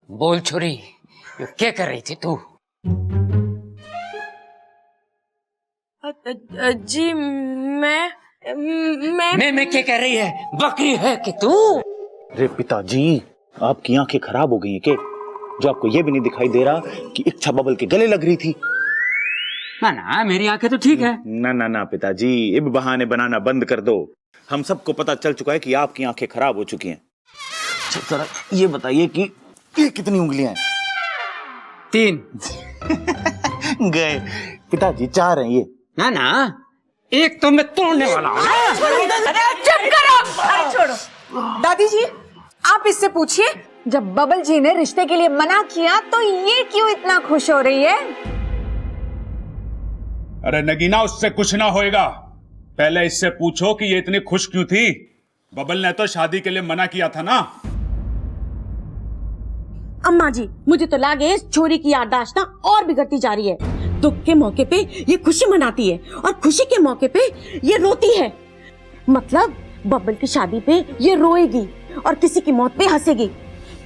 बोल छोरी, ये क्या कर रही थी तू? जी मैं क्या कर रही है? बकरी है कि तू? अरे पिताजी, आपकी आंखें खराब हो गई हैं क्या? जो आपको ये भी नहीं दिखाई दे रहा कि इच्छा बबल के गले लग रही थी? ना ना, मेरी आंखें तो ठीक है। ना ना ना पिताजी, ये भी बहाने बनाना बंद कर दो। हम सबको पता चल चुका है कि आपकी आंखें खराब हो चुकी हैं। जरा ये बताइए कि ये कितनी उंगलियां हैं? 3। गए पिताजी, 4 हैं ये। ना ना, एक तो मैं तोड़ने वाला हूँ। चुप करो। अरे छोड़ो दादी जी, आप इससे पूछिए, जब बबल जी ने रिश्ते के लिए मना किया तो ये क्यों इतना खुश हो रही है? अरे नगीना, उससे कुछ ना होएगा। पहले इससे पूछो कि ये इतनी खुश क्यों थी। बबल ने तो शादी के लिए मना किया था ना। अम्मा जी, मुझे तो लगे इस छोरी की याददाश्त ना और बिगड़ती जा रही है। दुख के मौके पे ये खुशी मनाती है और खुशी के मौके पे ये रोती है। मतलब बबल की शादी पे ये रोएगी और किसी की मौत पे हंसेगी।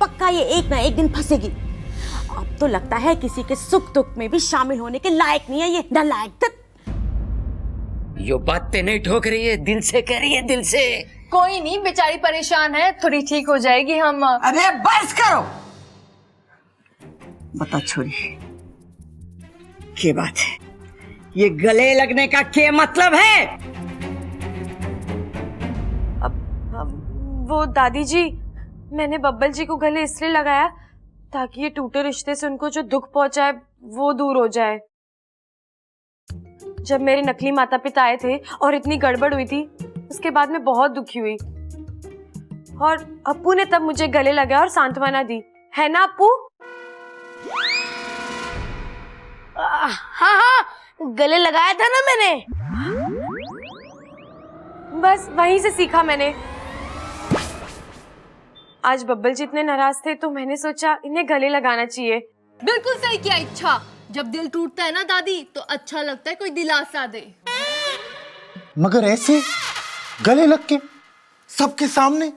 पक्का ये एक ना एक दिन फंसेगी। अब तो लगता है किसी के सुख दुख में भी शामिल होने के लायक नहीं है ये, नालायक। यो बातें नहीं ठोक रही है, दिल से कह रही है, दिल से। कोई नहीं, बेचारी परेशान है, थोड़ी ठीक हो जाएगी। हम अरे बस करो। बता छोरी, क्या बात है? ये गले लगने का क्या मतलब है? वो दादी जी, मैंने बब्बल जी को गले इसलिए लगाया ताकि ये टूटे रिश्ते से उनको जो दुख पहुंचा है वो दूर हो जाए। जब मेरे नकली माता पिता आए थे और इतनी गड़बड़ हुई थी, उसके बाद मैं बहुत दुखी हुई और अप्पू ने तब मुझे गले लगाया और सांत्वना दी, है ना अप्पू? हाँ, गले लगाया था ना मैंने। बस वहीं से सीखा मैंने। आज बब्बल जी इतने नाराज थे तो मैंने सोचा इन्हें गले लगाना चाहिए। बिल्कुल सही किया इच्छा। जब दिल टूटता है ना दादी, तो अच्छा लगता है कोई दिलासा दे। मगर ऐसे गले लग के सबके सामने?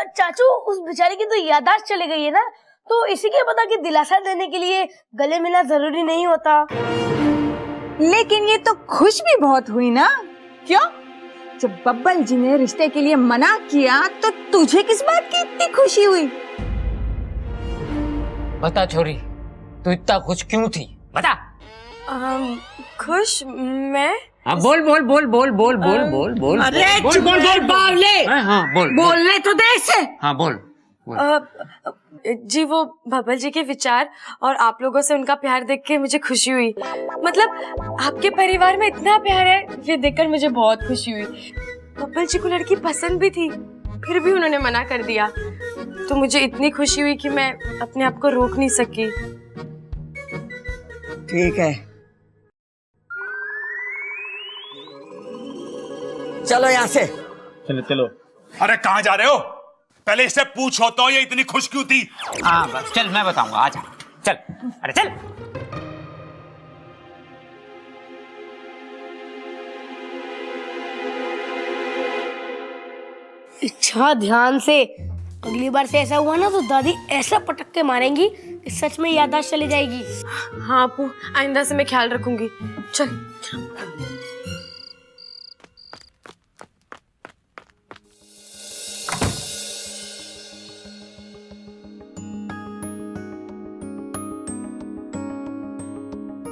चाचू, उस बेचारी की तो याददाश्त चली गई है ना, तो इसी के पता कि दिलासा देने के लिए गले मिलना जरूरी नहीं होता। लेकिन ये तो खुश भी बहुत हुई ना, क्यों? जब बब्बल जी ने रिश्ते के लिए मना किया तो तुझे किस बात की इतनी खुशी हुई? बता छोरी, तू इतना खुश क्यों थी? बता। खुश मैं? हाँ, बोल बोल बोल बोल बोल बोल बोल बोल। अरे चुप बोल बावले। हाँ बोल। बोलने तो दे इसे। हाँ बोल। जी, वो बब्बल जी के विचार और आप लोगों से उनका प्यार देख के मुझे खुशी हुई। मतलब आपके परिवार में इतना प्यार है, ये देखकर मुझे बहुत खुशी हुई। बब्बल जी को लड़की पसंद भी थी, फिर भी उन्होंने मना कर दिया, तो मुझे इतनी खुशी हुई कि मैं अपने आप को रोक नहीं सकी। ठीक है, चलो यहाँ से। चलो चलो। अरे कहाँ जा रहे हो? पहले इससे पूछो तो ये इतनी खुश क्यों थी। हाँ बस चल, मैं बताऊंगा, आजा चल। अरे चल। इच्छा, ध्यान से। अगली बार से ऐसा हुआ ना तो दादी ऐसा पटक के मारेंगी कि सच में याददाश्त चली जाएगी। हाँ अप्पू, आइंदा से मैं ख्याल रखूंगी। चल।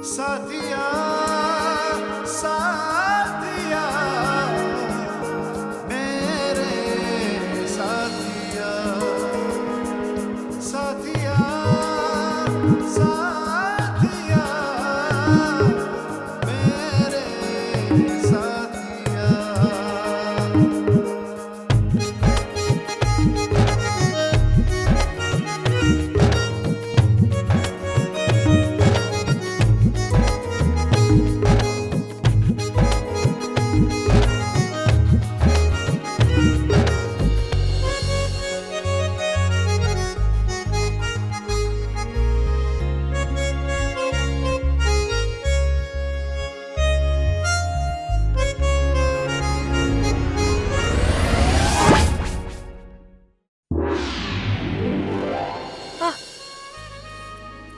साथिया साथिया मेरे साथिया साथिया साथिया मेरे साथिया।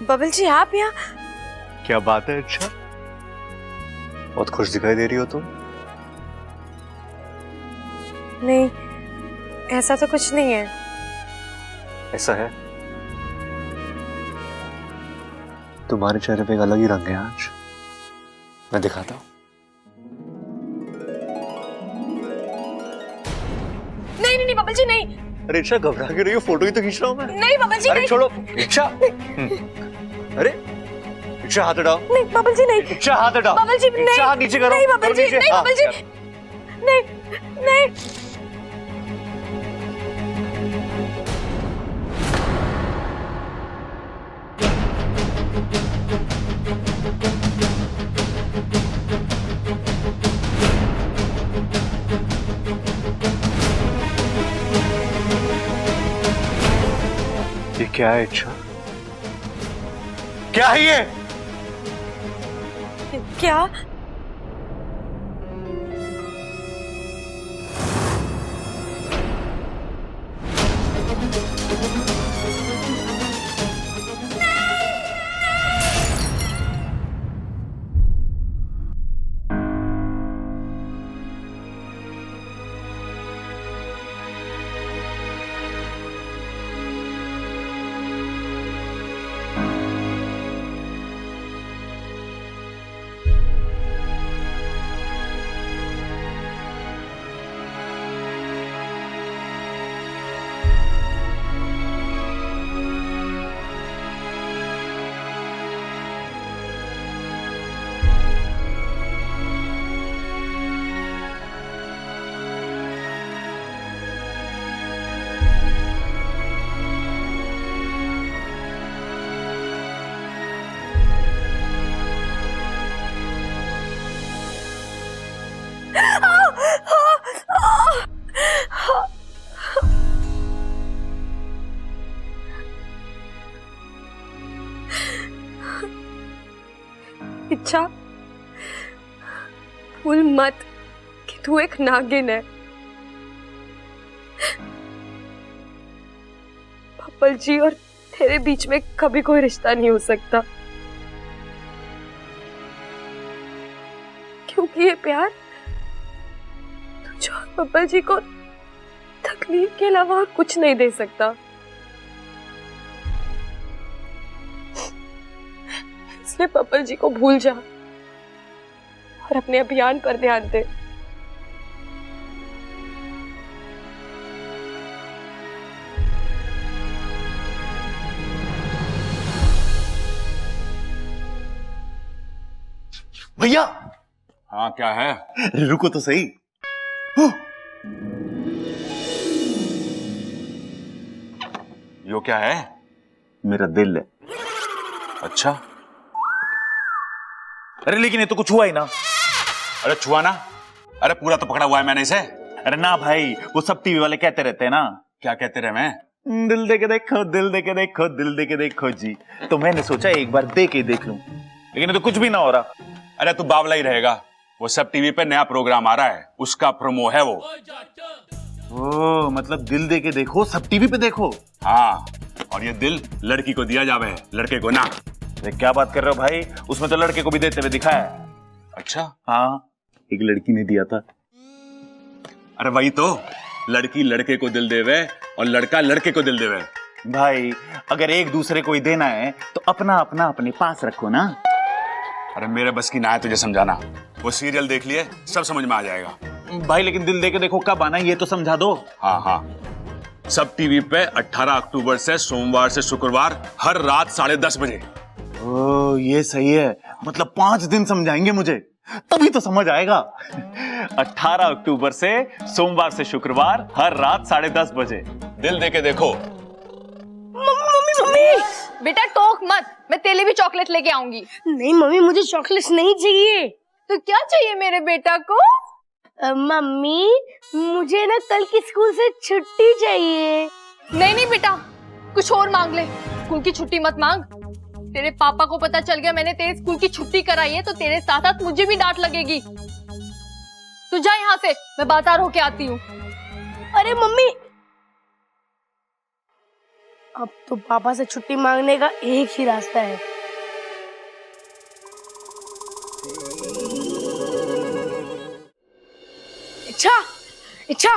बबल जी आप यहाँ? क्या बात है? अच्छा, बहुत खुश दिखाई दे रही हो तुम। नहीं, ऐसा तो कुछ नहीं है। ऐसा है, तुम्हारे चेहरे पे एक अलग ही रंग है आज। मैं दिखाता हूँ। नहीं नहीं नहीं बबल जी नहीं। अरे इच्छा, घबरा के रही हो? फोटो ही तो खींच रहा हूँ मैं। नहीं बबल जी अरे नहीं। छोड़ो इच्छा। अरे इच्छा, हाथ हटाओ। नहीं बबल जी नहीं। इच्छा, हाथ हटाओ। बबल जी नहीं। इच्छा, हाथ नीचे करो। नहीं बबल जी, नीचे। नहीं हाँ, बबल जी। नहीं नहीं। ये क्या है इच्छा? क्या है ये? क्या? इच्छा, भूल मत कि तू एक नागिन है। पप्पल जी और तेरे बीच में कभी कोई रिश्ता नहीं हो सकता, क्योंकि ये प्यार तुझे और पप्पल जी को तकलीफ के अलावा और कुछ नहीं दे सकता। इसलिए पप्पल जी को भूल जा और अपने अभियान पर ध्यान दे। भैया। हाँ क्या है? रुको तो सही। यो क्या है? मेरा दिल है। अच्छा, अरे लेकिन ये तो कुछ हुआ ही ना। अरे छुआ ना। अरे पूरा तो पकड़ा हुआ है मैंने इसे। अरे ना भाई, वो सब टीवी वाले कहते रहते हैं ना, क्या कहते रहे? मैं दिल दे के देखो, दिल दे के देखो, दिल दे के देखो जी। तो मैंने सोचा एक बार दे के देख लूं, लेकिन ये तो कुछ भी ना हो रहा। अरे तू बावला ही रहेगा। वो सब टीवी पे नया प्रोग्राम आ रहा है, उसका प्रोमो है वो। ओ मतलब दिल दे के देखो, सब टीवी पे देखो। हाँ, और ये दिल लड़की को दिया जावे, लड़के को ना। अरे क्या बात कर रहे हो भाई, उसमें तो लड़के को भी देते हुए दिखाया है। अच्छा, हाँ, एक लड़की ने दिया था। अरे वही तो, लड़की लड़के को दिल देवे और लड़का लड़के को दिल देवे। भाई अगर एक दूसरे को ही देना है तो अपना अपना अपने पास रखो ना। अरे मेरे बस की ना है तुझे समझाना। वो सीरियल देख लिए, सब समझ में आ जाएगा। भाई लेकिन दिल दे के देखो कब आना है ये तो समझा दो। हाँ हाँ, सब टीवी पे 18 अक्टूबर से सोमवार से शुक्रवार हर रात 10:30 बजे। ओ ये सही है, मतलब 5 दिन समझाएंगे मुझे, तभी तो समझ आएगा। 18 अक्टूबर से सोमवार से शुक्रवार हर रात 10:30 बजे। दिल दे के देखो। मम्मी बेटा टोक मत, मैं तेरे लिए भी चॉकलेट लेके आऊंगी। नहीं मम्मी, मुझे चॉकलेट नहीं चाहिए। तो क्या चाहिए मेरे बेटा को? मम्मी मुझे ना कल की स्कूल से छुट्टी चाहिए। नहीं नहीं बेटा, कुछ और मांग ले। स्कूल की छुट्टी मत मांग। तेरे पापा को पता चल गया मैंने तेरे स्कूल की छुट्टी कराई है तो तेरे साथ साथ मुझे भी डांट लगेगी। तू जा यहाँ से, मैं बाजार होके आती हूँ। अरे मम्मी, अब तो पापा से छुट्टी मांगने का एक ही रास्ता है। इच्छा इच्छा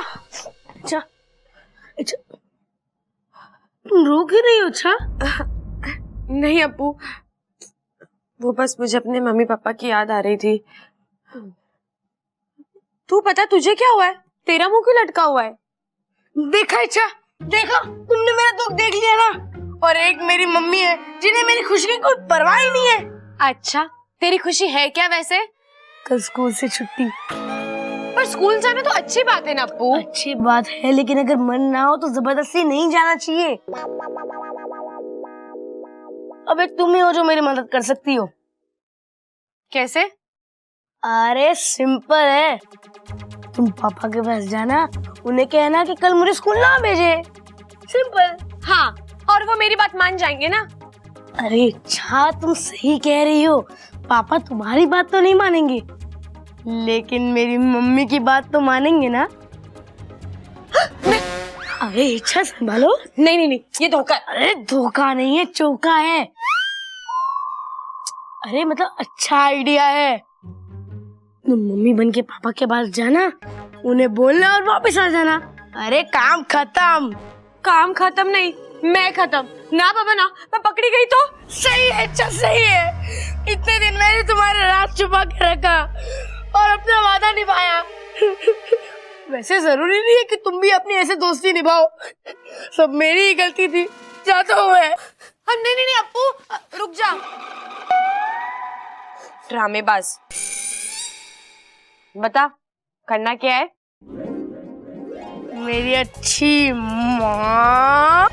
इच्छा इच्छा, तुम रो क्यों रही हो? इच्छा नहीं अप्पू, वो बस मुझे अपने मम्मी पापा की याद आ रही थी। तू पता तुझे क्या हुआ है? तेरा मुंह क्यों लटका हुआ है? देखा इच्छा, देखा तुमने मेरा दुख देख लिया ना। और एक मेरी मम्मी है जिन्हें मेरी खुशी की कोई परवाह ही नहीं है। अच्छा, तेरी खुशी है क्या वैसे? कल स्कूल से छुट्टी। पर स्कूल जाना तो अच्छी बात है ना अप्पू। अच्छी बात है, लेकिन अगर मन ना हो तो जबरदस्ती नहीं जाना चाहिए। अब एक तुम ही हो जो मेरी मदद कर सकती हो। कैसे? अरे सिंपल है, तुम पापा के पास जाना, उन्हें कहना कि कल मुझे स्कूल ना भेजे। सिंपल। हाँ, और वो मेरी बात मान जाएंगे ना? अरे अच्छा, तुम सही कह रही हो, पापा तुम्हारी बात तो नहीं मानेंगे, लेकिन मेरी मम्मी की बात तो मानेंगे ना? अरे इच्छा संभालो। नहीं नहीं नहीं, ये धोखा। अरे धोखा नहीं है, चौका है। अरे मतलब अच्छा आइडिया है। तुम मम्मी बन के पापा के पास जाना, उन्हें बोलना और वापस आ जाना। अरे काम खत्म। काम खत्म नहीं, मैं खत्म। ना बाबा ना, मैं पकड़ी गई तो? सही है अच्छा, सही है। इतने दिन मैंने तुम्हारा राज छुपा के रखा और अपना वादा निभाया। वैसे जरूरी नहीं है कि तुम भी अपनी ऐसे दोस्ती निभाओ, सब मेरी ही गलती थी। जाता हूँ मैं। नहीं नहीं नहीं अप्पू, रुक जा। ड्रामेबाज, बता करना क्या है? मेरी अच्छी माँ।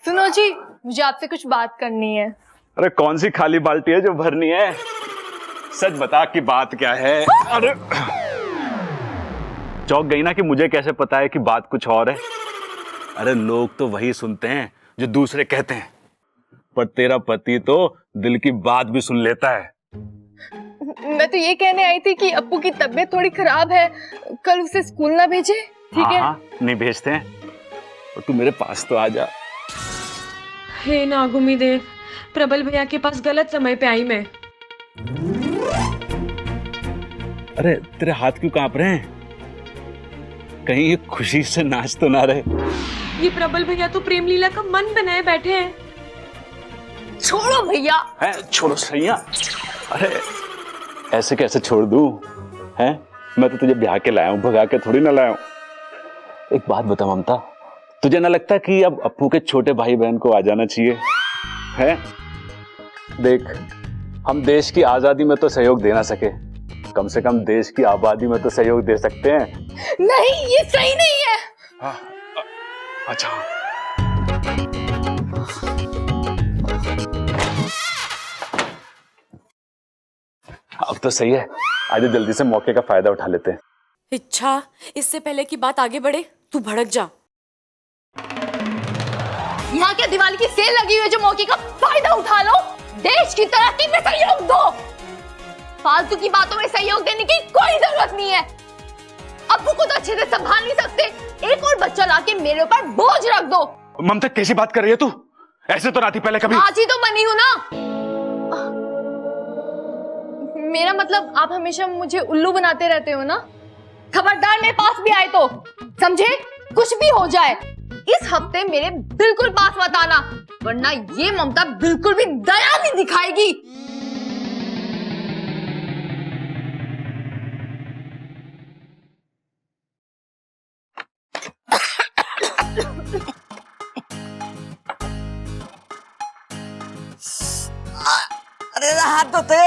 सुनो जी, मुझे आपसे कुछ बात करनी है। अरे कौन सी खाली बाल्टी है जो भरनी है? सच बता कि बात क्या है। अरे चौंक गई ना कि मुझे कैसे पता है कि बात कुछ और है। अरे लोग तो वही सुनते हैं जो दूसरे कहते हैं, पर तेरा पति तो दिल की बात भी सुन लेता है। मैं तो ये कहने आई थी कि अप्पू की तबीयत थोड़ी खराब है, कल उसे स्कूल ना भेजे, ठीक है? हाँ, नहीं भेजते हैं, और तू मेरे पास तो आ जा। हे नागुमिदेव, प्रबल भैया के पास गलत समय पे आई मैं। अरे तेरे हाथ क्यों कांप रहे हैं? कहीं ये खुशी से नाच तो ना रहे? ये प्रबल भैया तो प्रेम लीला का मन बनाए बैठे हैं। छोड़ो भैया। है छोड़ो सैया। अरे ऐसे कैसे छोड़ दूं? हैं? मैं तो तुझे ब्याह के लाया हूं, भगा के थोड़ी ना लाया हूं। एक बात बता ममता, तुझे ना लगता कि अब अप्पू के छोटे भाई बहन को आ जाना चाहिए? है देख, हम देश की आजादी में तो सहयोग दे ना सके, कम से कम देश की आबादी में तो सहयोग दे सकते हैं। नहीं, ये सही नहीं है। अच्छा अब तो सही है, आज जल्दी से मौके का फायदा उठा लेते हैं। इच्छा, इससे पहले की बात आगे बढ़े तू भड़क जा। यहाँ क्या दिवाली की सेल लगी हुई है जो मौके का फायदा उठा लो? देश की तरक्की में सहयोग दो, फालतू की बातों में सहयोग देने की कोई जरूरत नहीं है। अप्पू को तो अच्छे से संभाल नहीं सकते, एक और बच्चा लाके मेरे ऊपर बोझ रख दो। ममता कैसी बात कर रही है तू? ऐसे तो ना थी पहले कभी। आज ही तो बनी हूं ना। मेरा मतलब आप हमेशा मुझे उल्लू बनाते रहते हो ना। खबरदार मेरे पास भी आए तो समझे, कुछ भी हो जाए इस हफ्ते मेरे बिल्कुल पास मत आना, वरना ये ममता बिल्कुल भी दया नहीं दिखाएगी। अरे हाथ धोते।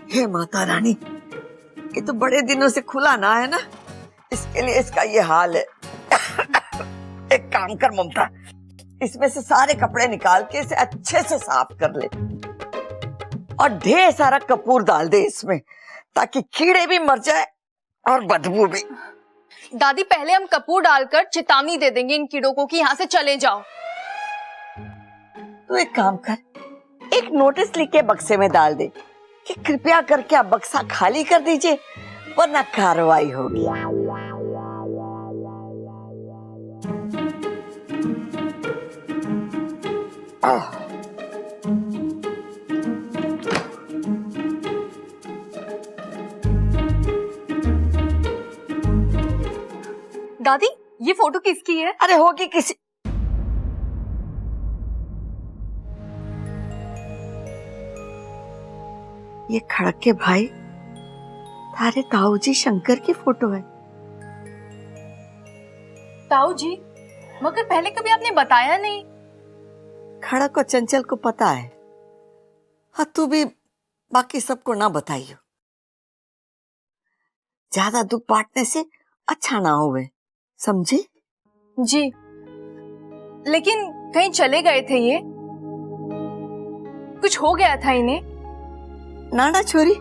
हे माता रानी, ये तो बड़े दिनों से खुला ना है ना, इसके लिए इसका ये हाल है। एक काम कर ममता, इसमें से सारे कपड़े निकाल के इसे अच्छे से साफ कर ले और ढेर सारा कपूर डाल दे इसमें, ताकि कीड़े भी मर जाए और बदबू भी। दादी, पहले हम कपूर डालकर चेतावनी दे देंगे इन कीड़ों को कि यहाँ से चले जाओ। तू एक काम कर, एक नोटिस लिख के बक्से में डाल दे कि कृपया करके आप बक्सा खाली कर दीजिए वरना कार्रवाई होगी। दादी, ये फोटो किसकी है? अरे होगी किसी, ये खड़क के भाई तारे ताऊ जी शंकर की फोटो है। ताऊ जी, मगर पहले कभी आपने बताया नहीं। खड़क और चंचल को पता है, हाँ तू भी बाकी सबको ना बताइयो, ज्यादा दुख बांटने से अच्छा ना होवे, समझी? जी, लेकिन कहीं चले गए थे ये? कुछ हो गया था इन्हें? नाना छोरी,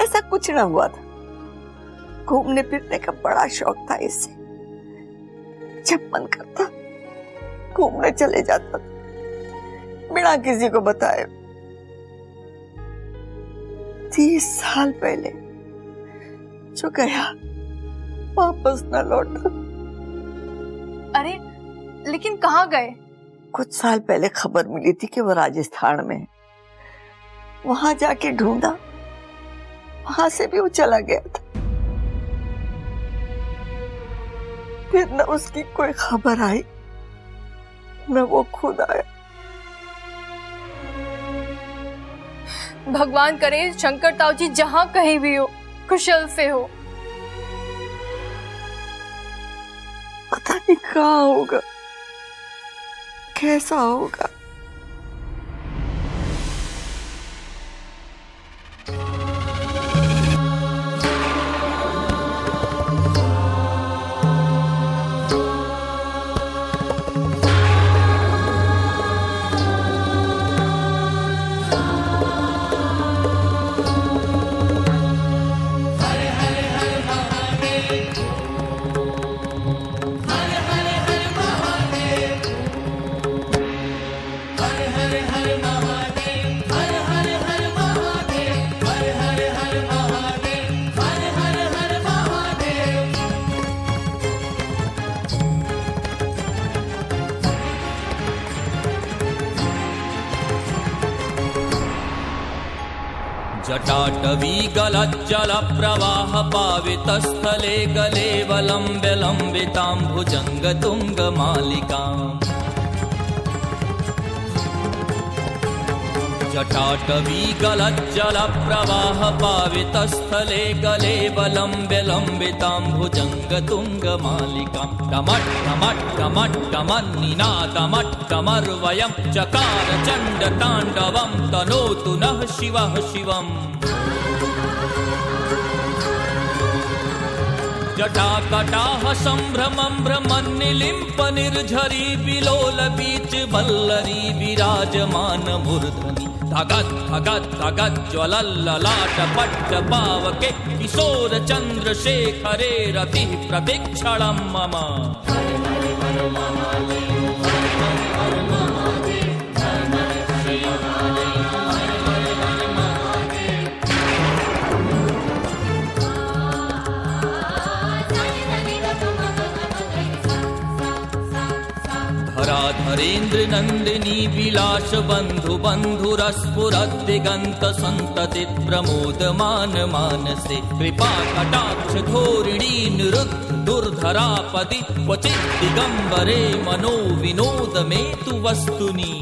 ऐसा कुछ ना हुआ था। घूमने फिरने का बड़ा शौक था इसे, जब मन करता घूमने चले जाता था बिना किसी को बताए। 30 साल पहले जो गया वापस न लौटा। अरे लेकिन कहाँ गए? कुछ साल पहले खबर मिली थी कि वो राजस्थान में है। वहां जाके ढूंढा, वहां से भी वो चला गया था। फिर न उसकी कोई खबर आई न वो खुद आया। भगवान करे शंकर ताऊ जी जहाँ कहीं भी हो कुशल से हो। पता नहीं कहाँ होगा, कैसा होगा। जटाटवी गलज्जल प्रवाह पावितस्थले गलेवलम्ब्य लम्बिताम्भुजङ्ग तुङ्गमालिकाम्। जटाटवी गलज्जल प्रवाह पावितस्थले गलेवलम्ब्य लम्बिताम्भुजङ्ग तुङ्गमालिकाम्। टमट् टमट् टमट् टमन्निनादमट् टमर्वयं चकार चण्ड ताण्डवं तनोतु नः शिवः शिवम्। जटाकटाह सम्भ्रमं भ्रमन्निलिम्प निर्झरी विलोल बीच वल्लरी विराजमान मूर्धनि। धगत् धगत् धगत् ज्वलल्ललाट पट्ट पावके किशोर चन्द्रशेखरे रतिः प्रतीक्षणं मम। धरेन्द्र नंदिनी विलास बंधु बंधुरस्फुरद्दिगंत संतति प्रमोदमान मानसे। कृपा कटाक्ष धोरिणी निरुद्ध दुर्धरापति क्वचित् दिगंबरे मनो विनोद में तु वस्तुनि।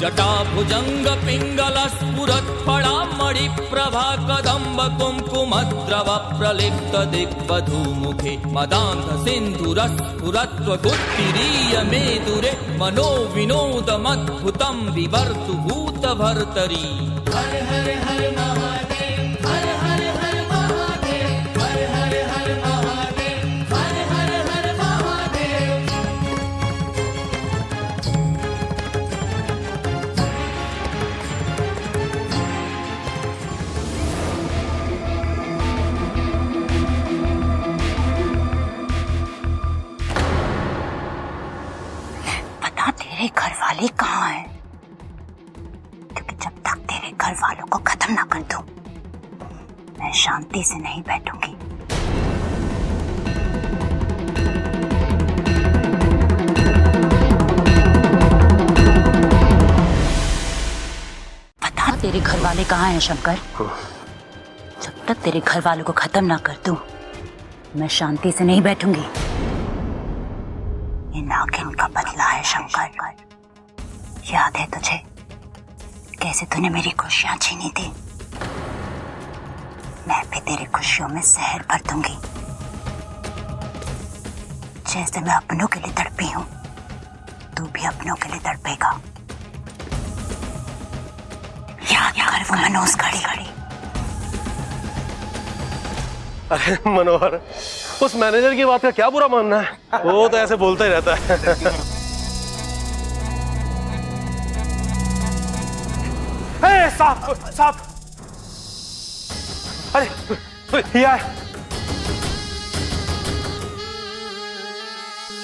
जटाभुजंग पिंगल स्फुरत् फणामणि प्रभा कदम्ब कुंकुमद्रव प्रलिप्त दिग्वधूमुखे। मदान्ध सिन्धुरस्फुरत्व गुत्तिरीय मेदुरे मनो विनोदमद्भुतं विवर्तु भूतभर्तरि। हर हर हर महादेव, हर हर हर महादेव, हर हर हर महादेव, हर हर हर महादेव। तेरे घर वाले कहाँ हैं? क्योंकि जब तक तेरे घर वालों को खत्म ना कर दूं, मैं शांति से नहीं बैठूंगी। बता तेरे घर वाले कहाँ हैं शंकर? जब तक तेरे घर वालों को खत्म ना कर दूं, मैं शांति से नहीं बैठूंगी। ये नागिन का बदला है शंकर। याद है तुझे कैसे तूने मेरी खुशियां छीनी थी? मैं भी तेरी खुशियों में जहर भर दूंगी। जैसे मैं अपनों के लिए तड़पी हूं, तू भी अपनों के लिए तड़पेगा। याद कर वो मनोज घड़ी। अरे मनोहर, उस मैनेजर की बात का क्या बुरा मानना है? वो तो ऐसे बोलता ही रहता है। साहब, अरे यार,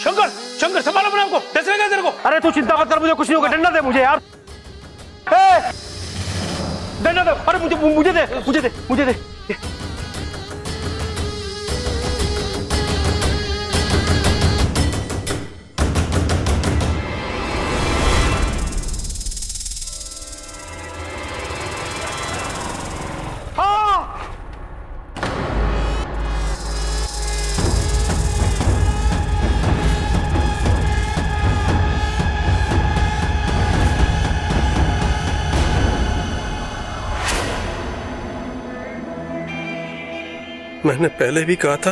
शंकर संभाल अपने आपको, कैसे लगा तेरे को? अरे तू चिंता मत कर, मुझे कुछ नहीं होगा। डंडा दे मुझे यार, डंडा दे। अरे मुझे दे। मैंने पहले भी कहा था,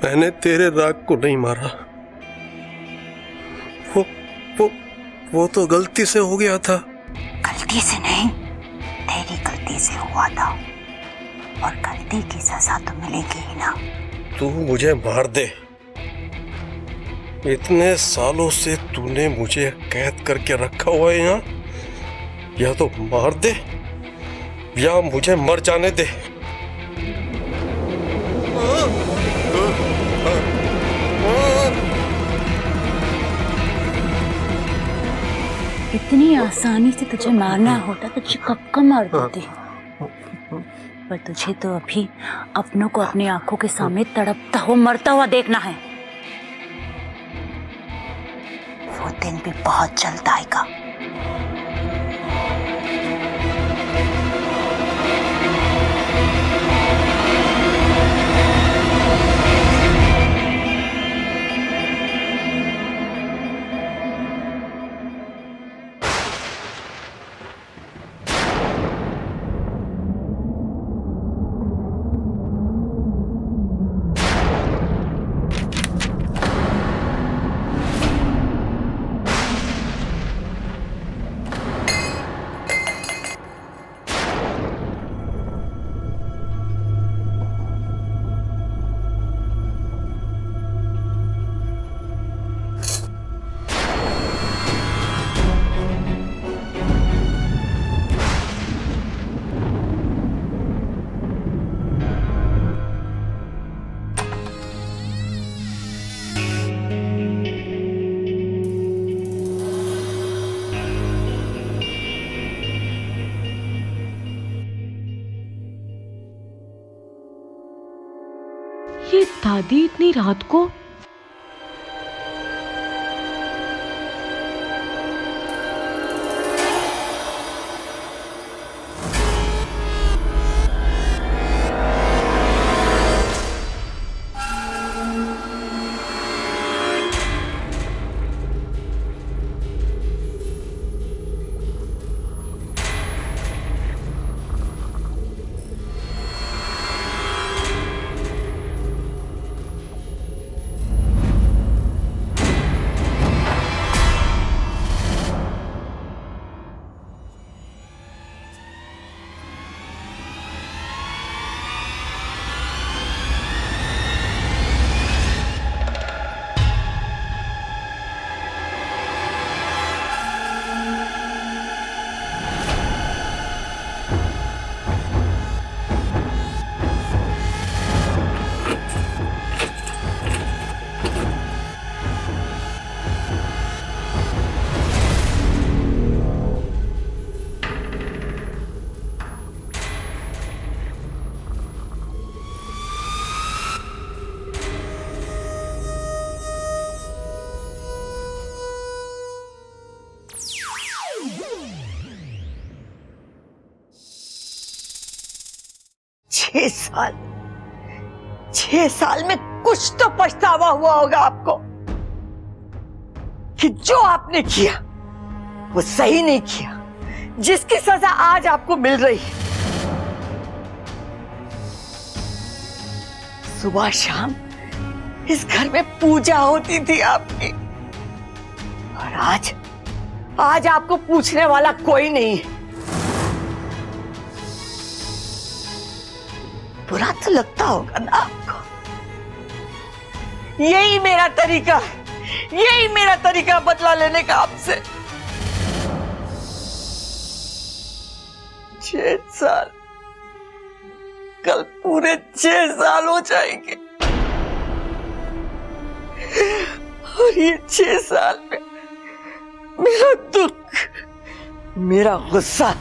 मैंने तेरे राग को नहीं मारा। वो तो गलती से हो गया था। गलती से नहीं, तेरी गलती से हुआ था, और गलती की सजा तो मिलेगी ही ना। तू मुझे मार दे। इतने सालों से तूने मुझे कैद करके रखा हुआ है यहाँ, या तो मार दे या मुझे मर जाने दे। इतनी आसानी से तुझे मारना होता तो तुझे कब का मार देती। पर तुझे तो अभी अपनों को अपनी आंखों के सामने तड़पता हुआ मरता हुआ देखना है। वो दिन भी बहुत जल्द आएगा। ये दादी इतनी रात को? छह साल में कुछ तो पछतावा हुआ होगा आपको कि जो आपने किया वो सही नहीं किया, जिसकी सजा आज आपको मिल रही है। सुबह शाम इस घर में पूजा होती थी आपकी, और आज आपको पूछने वाला कोई नहीं है। बुरा तो लगता होगा ना आपको। यही मेरा तरीका बदला लेने का आपसे। 6 साल, कल पूरे 6 साल हो जाएंगे, और ये 6 साल में मेरा दुख, मेरा गुस्सा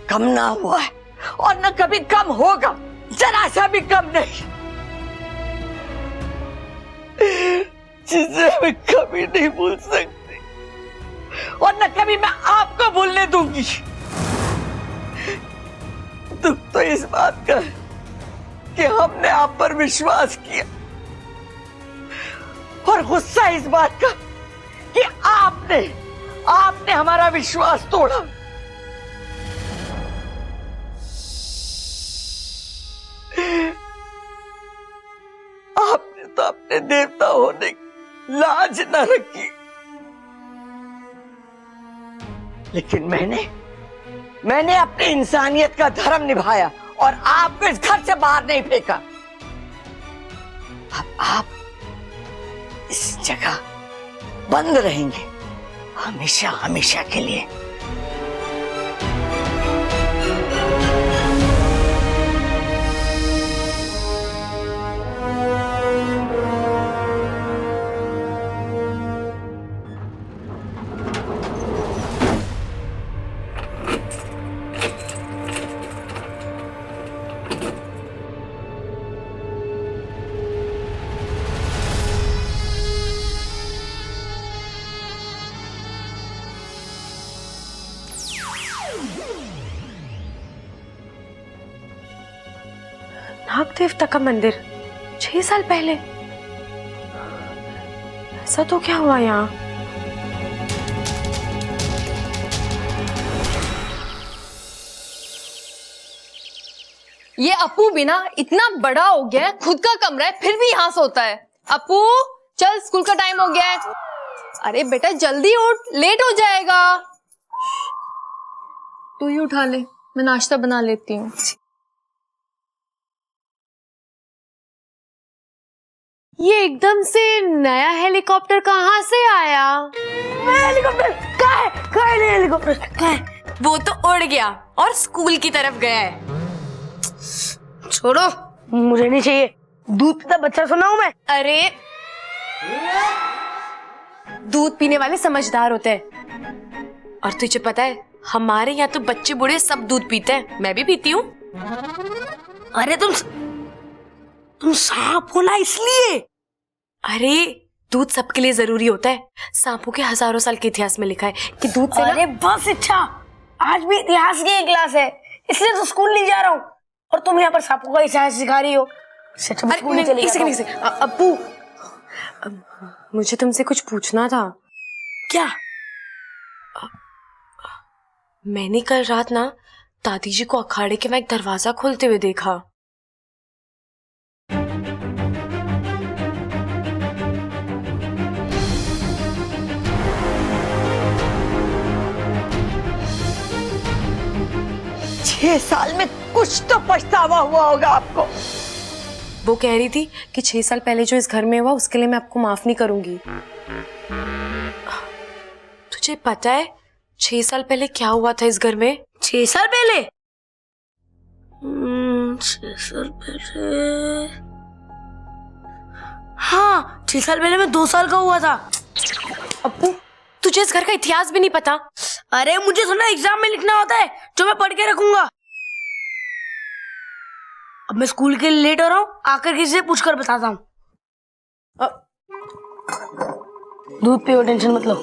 कम ना हुआ है, और न कभी कम होगा, जरा सा भी कम नहीं, जिसे मैं कभी नहीं भूल सकती, और न कभी मैं आपको भूलने दूंगी। दुख तो इस बात का है कि हमने आप पर विश्वास किया, और गुस्सा इस बात का कि आपने हमारा विश्वास तोड़ा। आपने तो अपने देवता होने की लाज न रखी, लेकिन मैंने अपनी इंसानियत का धर्म निभाया और आपको इस घर से बाहर नहीं फेंका। अब आप इस जगह बंद रहेंगे हमेशा हमेशा के लिए। नाग देवता का मंदिर 6 साल पहले, ऐसा तो क्या हुआ यहाँ? ये अपू भी ना इतना बड़ा हो गया है, खुद का कमरा है फिर भी यहाँ सोता है। अपू चल, स्कूल का टाइम हो गया है। अरे बेटा जल्दी उठ, लेट हो जाएगा। तू ही उठा ले, मैं नाश्ता बना लेती हूँ। ये एकदम से नया हेलीकॉप्टर कहाँ से आया? हेलीकॉप्टर कहाँ है हेलीकॉप्टर कहाँ है? वो तो उड़ गया और स्कूल की तरफ गया है। छोड़ो, मुझे नहीं चाहिए। दूध का बच्चा सुना हूं मैं। अरे दूध पीने वाले समझदार होते हैं, और तुझे पता है हमारे यहाँ तो बच्चे बूढ़े सब दूध पीते हैं, मैं भी पीती हूँ। अरे तुम सांप हो ना इसलिए। अरे दूध सबके लिए जरूरी होता है। सांपों के हजारों साल के इतिहास में लिखा है कि दूध से अरे बस इच्छा, आज भी इतिहास की क्लास है, इसलिए तो स्कूल नहीं जा रहा हूँ, और तुम यहाँ पर सांपों का इतिहास सिखा रही हो। अब्बू, मुझे तुमसे कुछ पूछना था। क्या? मैंने कल रात ना दादी जी को अखाड़े के में एक दरवाजा खोलते हुए देखा। छह साल में कुछ तो पछतावा हुआ होगा आपको। वो कह रही थी कि 6 साल पहले जो इस घर में हुआ उसके लिए मैं आपको माफ नहीं करूंगी। तुझे पता है 6 साल पहले क्या हुआ था इस घर में? 6 साल पहले? 6 साल पहले, हाँ 6 साल पहले मैं 2 साल का हुआ था। अप्पू, तुझे इस घर का इतिहास भी नहीं पता? अरे मुझे थोड़ा एग्जाम में लिखना होता है जो मैं पढ़ के रखूंगा। अब मैं स्कूल के लिए लेट हो रहा हूँ, आकर किसी से पूछकर बताता हूँ। दूध पियो, टेंशन मत लो।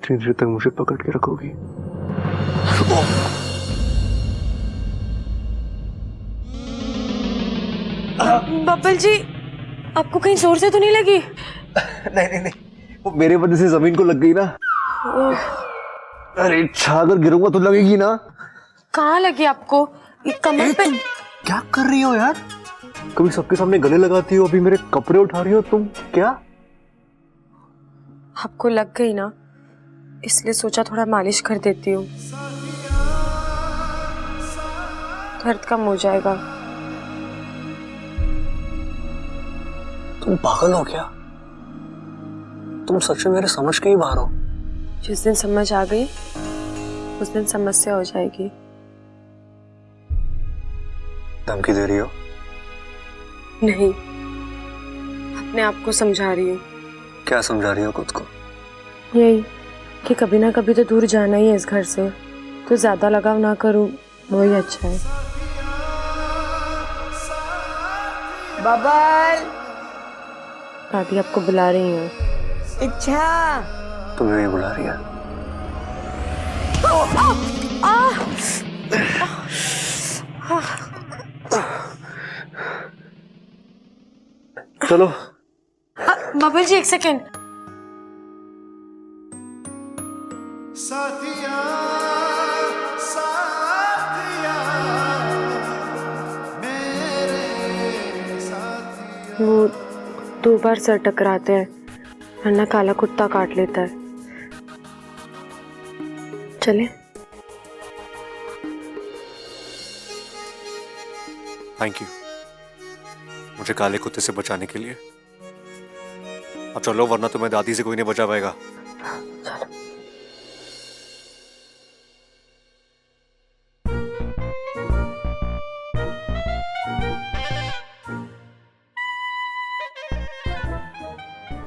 कितनी देर तक मुझे पकड़ के रखोगी? बब्बल जी, आपको कहीं जोर से तो नहीं लगी? नहीं नहीं नहीं, वो मेरे वजह से जमीन को लग गई ना। अरे अगर गिरूंगा तो लगेगी ना। कहाँ लगी आपको? ये कमर पे? क्या कर रही हो यार? कभी सबके सामने गले लगाती हो, अभी मेरे कपड़े उठा रही हो तुम। क्या आपको लग गई ना, इसलिए सोचा थोड़ा मालिश कर देती हूँ, दर्द कम हो जाएगा। तुम पागल हो क्या? तुम सच में मेरे समझ के ही बाहर हो। जिस दिन समझ आ गई उस दिन समस्या हो जाएगी। धमकी दे रही हो? नहीं, अपने आप को समझा रही हूँ। क्या समझा रही हो खुद को? यही कि कभी ना कभी तो दूर जाना ही है इस घर से, तो ज्यादा लगाव ना करूँ वही अच्छा है। बबल, दादी आपको बुला रही हैं। इच्छा, तुम्हें नहीं बुला रही है। चलो। बबल जी, एक सेकेंड। साथिया साथिया मेरे साथिया। वो 2 बार सर टकराते हैं, वरना काला कुत्ता काट लेता है। चले? थैंक यू मुझे काले कुत्ते से बचाने के लिए। अब चलो, वरना तुम्हें दादी से कोई नहीं बचा पाएगा।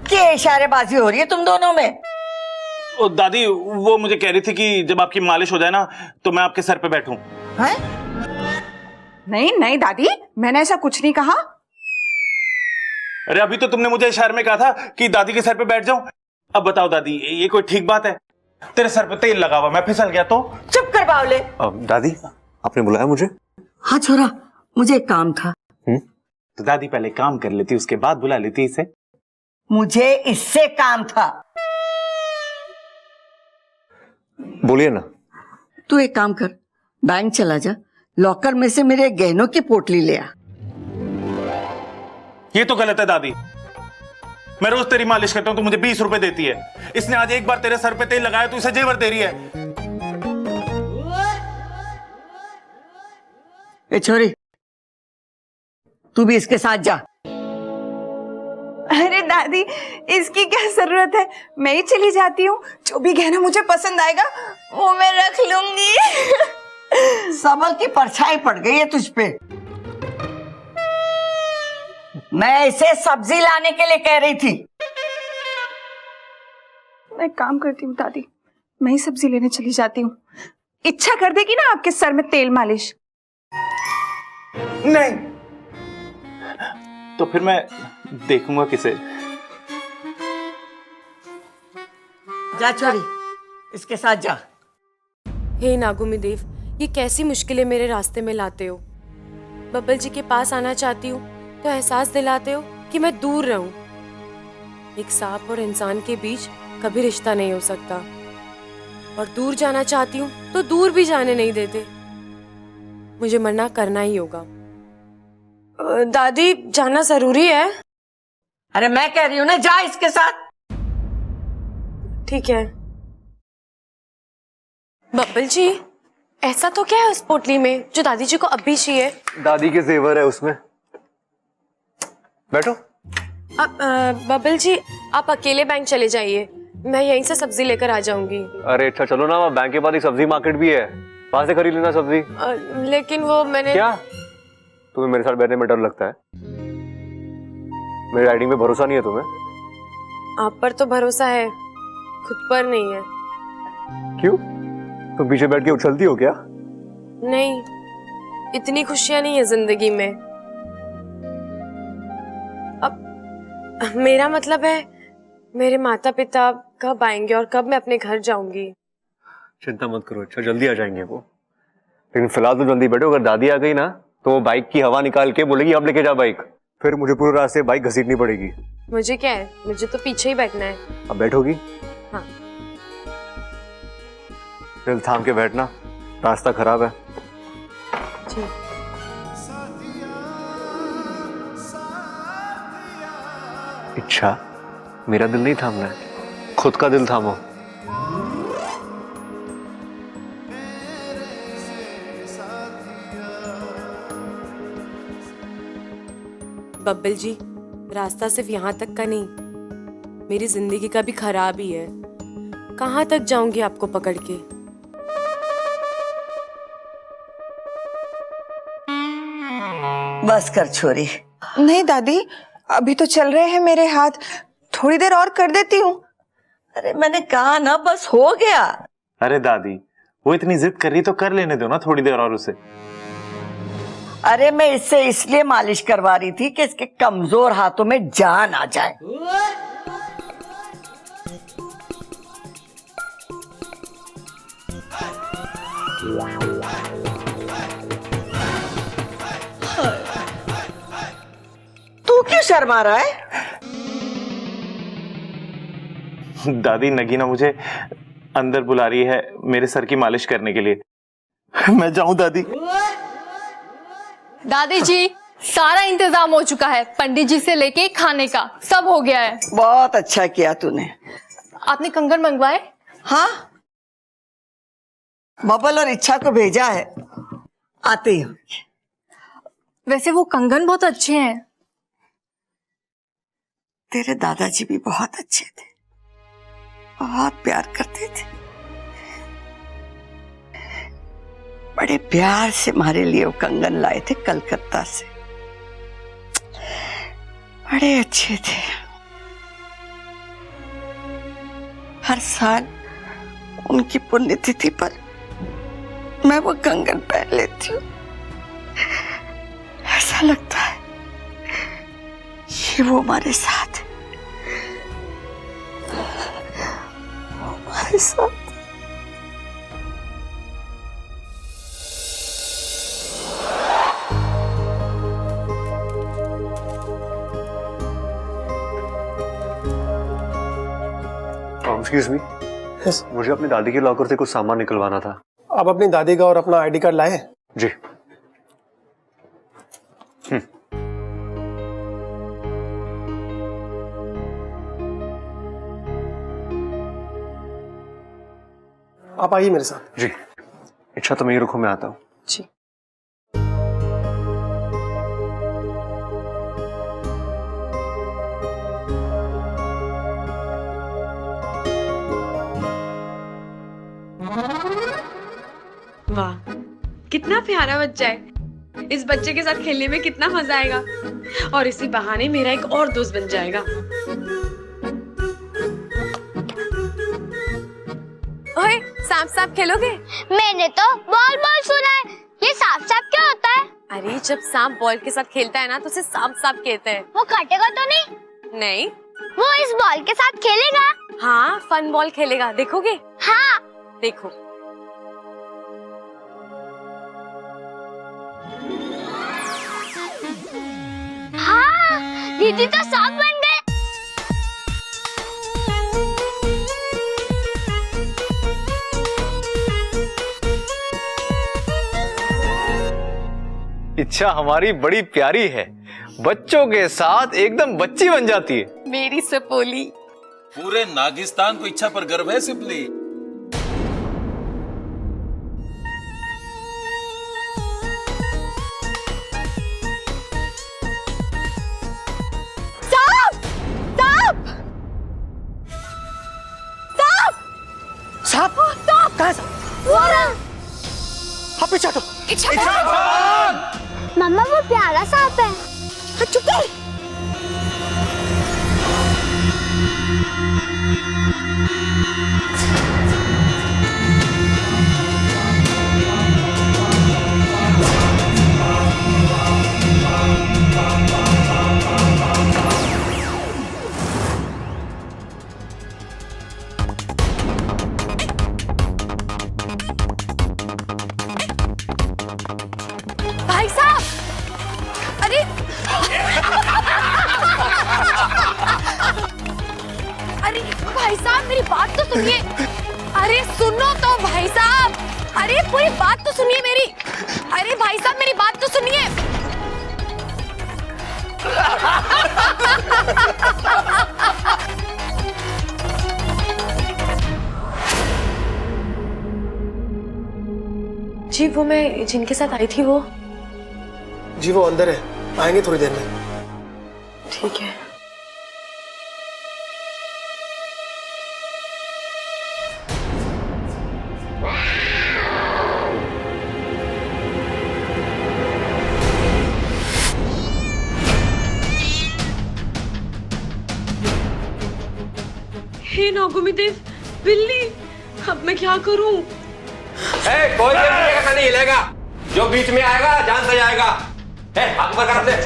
क्या इशारेबाजी हो रही है तुम दोनों में? ओ दादी, वो मुझे कह रही थी कि जब आपकी मालिश हो जाए ना तो मैं आपके सर पे बैठूं। हैं? नहीं नहीं दादी, मैंने ऐसा कुछ नहीं कहा। अरे अभी तो तुमने मुझे इशारे में कहा था कि दादी के सर पे बैठ जाऊं। अब बताओ दादी, ये कोई ठीक बात है? तेरे सर पे तेल लगा हुआ, मैं फिसल गया तो? चुप कर बावले। दादी, आपने बुलाया मुझे? हाँ छोरा, मुझे एक काम था। तो दादी पहले काम कर लेती, उसके बाद बुला लेती इसे। मुझे इससे काम था। बोलिए ना। तू एक काम कर, बैंक चला जा, लॉकर में से मेरे गहनों की पोटली ले आ। ये तो गलत है दादी। मैं रोज तेरी मालिश करता हूं तो मुझे 20 रुपए देती है। इसने आज एक बार तेरे सर पे तेल लगाया तो इसे जेवर दे रही है। ए छोरी, तू भी इसके साथ जा। अरे दादी, इसकी क्या जरूरत है, मैं ही चली जाती हूँ। जो भी गहना मुझे पसंद आएगा वो मैं रख लूंगी। सबल की परछाई पड़ गई है तुझ पे। मैं इसे सब्जी लाने के लिए कह रही थी। मैं काम करती हूँ दादी, मैं ही सब्जी लेने चली जाती हूँ। इच्छा कर देगी ना आपके सर में तेल मालिश? नहीं तो फिर मैं देखूंगा किसे। जा छोरी, इसके साथ जा। हे नागुमी देव, ये कैसी मुश्किलें मेरे रास्ते में लाते हो। बब्बल जी के पास आना चाहती हूँ तो एहसास दिलाते हो कि मैं दूर रहूं। एक सांप और इंसान के बीच कभी रिश्ता नहीं हो सकता, और दूर जाना चाहती हूँ तो दूर भी जाने नहीं देते। मुझे मना करना ही होगा। दादी, जाना जरूरी है? अरे मैं कह रही हूँ ना, जा इसके साथ। ठीक है। बब्बल जी, ऐसा तो क्या है उस पोटली में जो दादी जी को अभी चाहिए? दादी के जेवर है उसमें। बैठो। बब्बल जी, आप अकेले बैंक चले जाइए, मैं यहीं से सब्जी लेकर आ जाऊंगी। अरे अच्छा चलो ना, बैंक के पास एक सब्जी मार्केट भी है, वहां से खरीद लेना सब्जी। लेकिन वो मैंने। क्या तुम्हें मेरे साथ बैठने में डर लगता है? मेरी राइडिंग पे भरोसा नहीं है तुम्हें? आप पर तो भरोसा है, खुद पर नहीं है। क्यों? तुम पीछे बैठ के उछलती हो क्या? नहीं, इतनी खुशियां नहीं है जिंदगी में। अब मेरा मतलब है मेरे माता पिता कब आएंगे और कब मैं अपने घर जाऊंगी? चिंता मत करो, अच्छा जल्दी आ जाएंगे वो। लेकिन फिलहाल तो जल्दी बैठो, अगर दादी आ गई ना तो वो बाइक की हवा निकाल के बोलेगी अब लेके जा बाइक, फिर मुझे पूरे रास्ते बाइक घसीटनी पड़ेगी। मुझे क्या है, मुझे तो पीछे ही बैठना है। अब बैठोगी? हाँ। दिल थाम के बैठना, रास्ता खराब है। जी। इच्छा, मेरा दिल नहीं थामना है, खुद का दिल थामो। बब्बल जी, रास्ता सिर्फ यहाँ तक का नहीं, मेरी जिंदगी का भी खराब ही है। कहाँ तक जाऊंगी आपको पकड़ के? बस कर छोरी। नहीं दादी, अभी तो चल रहे हैं मेरे हाथ, थोड़ी देर और कर देती हूँ। अरे मैंने कहा ना, बस हो गया। अरे दादी, वो इतनी जिद कर रही तो कर लेने दो ना थोड़ी देर और उसे। अरे मैं इससे इसलिए मालिश करवा रही थी कि इसके कमजोर हाथों में जान आ जाए। तू क्यों शर्मा रहा है? दादी, नगीना मुझे अंदर बुला रही है मेरे सर की मालिश करने के लिए। मैं जाऊं दादी? दादी जी, सारा इंतजाम हो चुका है, पंडित जी से लेके खाने का सब हो गया है। बहुत अच्छा किया तूने। आपने कंगन मंगवाए? हाँ, बबल और इच्छा को भेजा है, आते ही होंगे। वैसे वो कंगन बहुत अच्छे हैं। तेरे दादाजी भी बहुत अच्छे थे, बहुत प्यार करते थे। बड़े प्यार से हमारे लिए वो कंगन लाए थे कलकत्ता से, बड़े अच्छे थे। हर साल उनकी पुण्यतिथि पर मैं वो कंगन पहन लेती हूँ। ऐसा लगता है कि वो हमारे साथ है, वो हमारे साथ। एक्सक्यूज मी, मुझे अपनी दादी के लॉकर से कुछ सामान निकलवाना था। आप अपनी दादी का और अपना आईडी कार्ड लाए? जी। आप आइए मेरे साथ। जी। इच्छा तो मैं ही रुको, मैं आता हूँ। जी। वाह, कितना प्यारा बच्चा है। इस बच्चे के साथ खेलने में कितना मजा आएगा, और इसी बहाने मेरा एक और दोस्त बन जाएगा। ओए, सांप सांप खेलोगे? मैंने तो बॉल बॉल सुना है, ये सांप सांप क्या होता है? अरे जब सांप बॉल के साथ खेलता है ना तो उसे सांप सांप कहते हैं। वो काटेगा तो नहीं? नहीं। वो इस बॉल के साथ खेलेगा? हाँ, फन बॉल खेलेगा, देखोगे? हाँ। देखो। हाँ, दीदी तो सांप बन गए। इच्छा हमारी बड़ी प्यारी है, बच्चों के साथ एकदम बच्ची बन जाती है। मेरी सपोली। पूरे नागिस्तान को इच्छा पर गर्व है सिपली। सांप? कहाँ सांप? हाँ, पीछे हटो। मम्मा, वो प्यारा सांप है। चुप कर। भाई साहब मेरी बात तो सुनिए। अरे सुनो तो भाई साहब, अरे पूरी बात तो सुनिए मेरी। अरे भाई साहब मेरी बात तो सुनिए। जी वो मैं जिनके साथ आई थी वो। जी वो अंदर है, आएंगे थोड़ी देर में। ठीक है। हे नागुमी देव, बिल्ली, अब मैं क्या करूं? कोई का नहीं हिलेगा, जो बीच में आएगा जान से जाएगा। हाथ ऊपर कर दे।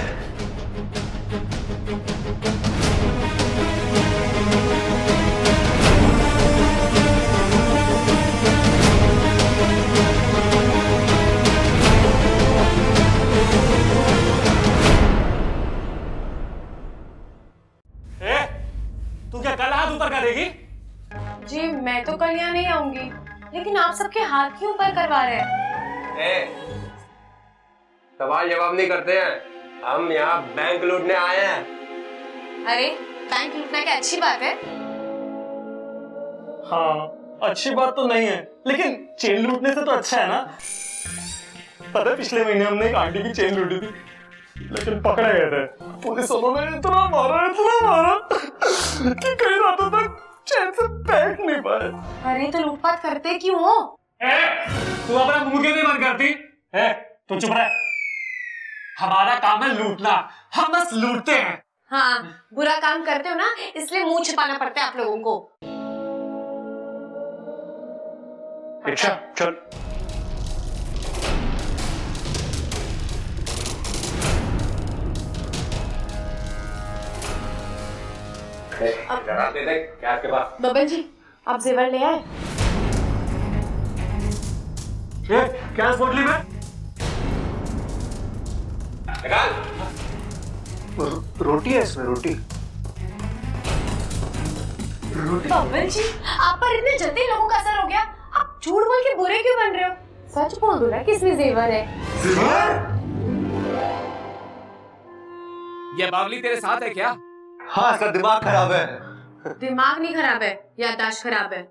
तू क्या कल हाथ ऊपर करेगी? जी मैं तो कल यहाँ नहीं आऊंगी, लेकिन आप सबके हाथ क्यों ऊपर करवा रहे हैं? सवाल जवाब नहीं करते हैं, हम यहाँ बैंक लूटने आए हैं। अरे बैंक लूटना क्या अच्छी बात है? हाँ अच्छी बात तो नहीं है, लेकिन चेन लूटने से तो अच्छा है ना। पता है पिछले महीने हमने एक आंटी की चेन लूटी थी, लेकिन पकड़े गए थे। पुलिस वालों ने इतना मारा कि कई रातों तक चैन से बैठ नहीं पाए। अरे तो लूटपाट करते क्यों हो? तू अपना मुंह क्यों नहीं बंद करती? तू चुप रह। हमारा काम है लूटना, हम बस लूटते हैं। हाँ बुरा काम करते हो ना, इसलिए मुंह छिपाना पड़ता है आप लोगों को। अच्छा चल। दे क्या आपके पास? बबल जी आप जेवर ले आए? क्या इस बोतली में? रोटी है इसमें, रोटी। बबल जी आप पर इतने जल्दी लोगों का असर हो गया, आप झूठ बोल के बुरे क्यों बन रहे हो? सच बोल दो ना कि इसमें जेवर है। ये बावली तेरे साथ है क्या? हाँ इसका दिमाग खराब है। दिमाग नहीं खराब है, याददाश्त खराब है।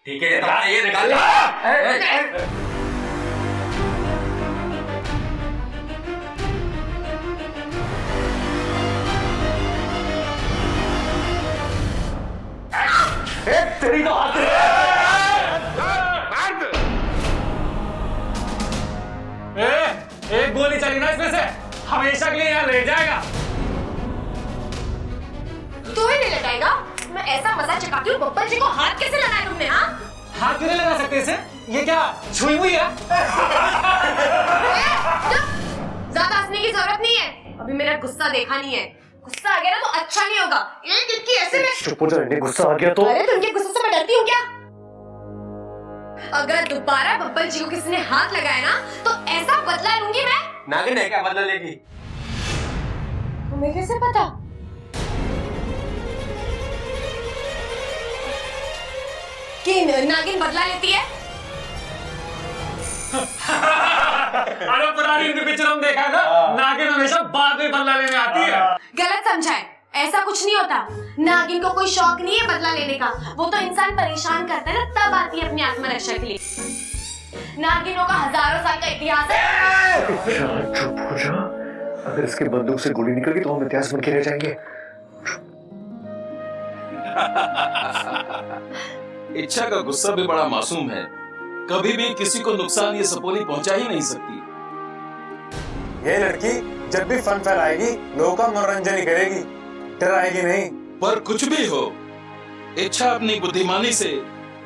ठीक है ये निकाल ले। तेरी तो हाथ एक गोली चली ना इसमें से हमेशा के लिए यहाँ रह जाएगा। तू ही नहीं लगाएगा? मैं ऐसा मजा चकाती हूँ, बब्बर जी को हाथ कैसे लगाया तुमने? हाँ हाथ क्यों नहीं लगा सकते इसे? ये क्या छुई हुई है? ज्यादा हंसने की जरूरत नहीं है, अभी मेरा गुस्सा देखा नहीं है। गुस्सा आ गया ना तो अच्छा नहीं होगा। एक इनकी ऐसे में चुप हो जा, गुस्सा आ गया तो। अरे तुमके गुस्से से मैं डरती हूँ क्या? अगर दोबारा बब्बर जी को किसी ने हाथ लगाया ना तो ऐसा बदला लूंगी मैं। नागिन है क्या बदला लेगी? तुम्हें कैसे पता? कि नागिन बदला लेती है? अरे पुरानी हिंदी पिक्चर हम देखा था, नागिन हमेशा बाद में बदला लेने आती है। गलत समझा है, ऐसा कुछ नहीं होता। नागिन को कोई शौक नहीं है बदला लेने का, वो तो इंसान परेशान करता है ना तब आती है अपनी आत्मरक्षा के लिए। नागिनों का हजारों साल का इतिहास है। चुप हो जा, अगर इसके बंदूक से गोली निकल गई तो हम इतिहास बन के रह जाएंगे। इच्छा का गुस्सा भी बड़ा मासूम है, कभी भी किसी को नुकसान ये सपोली पहुंचा ही नहीं सकती। ये लड़की जब भी फन फैलाएगी लोगों का मनोरंजन ही करेगी, डराएगी नहीं। पर कुछ भी हो, इच्छा अपनी बुद्धिमानी से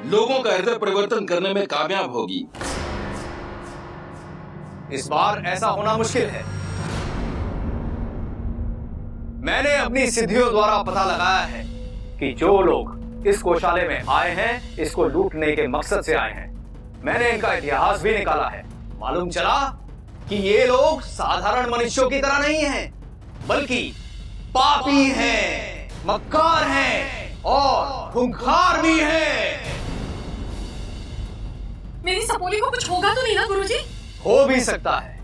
लोगों का हृदय परिवर्तन करने में कामयाब होगी। इस बार ऐसा होना मुश्किल है। मैंने अपनी सिद्धियों द्वारा पता लगाया है कि जो लोग इस गौशाले में आए हैं इसको लूटने के मकसद से आए हैं। मैंने इनका इतिहास भी निकाला है। मालूम चला कि ये लोग साधारण मनुष्यों की तरह नहीं हैं, बल्कि पापी हैं। मक्कार हैं और खूंखार भी हैं। मेरी सपोली को कुछ होगा तो नहीं ना गुरुजी? हो भी सकता है,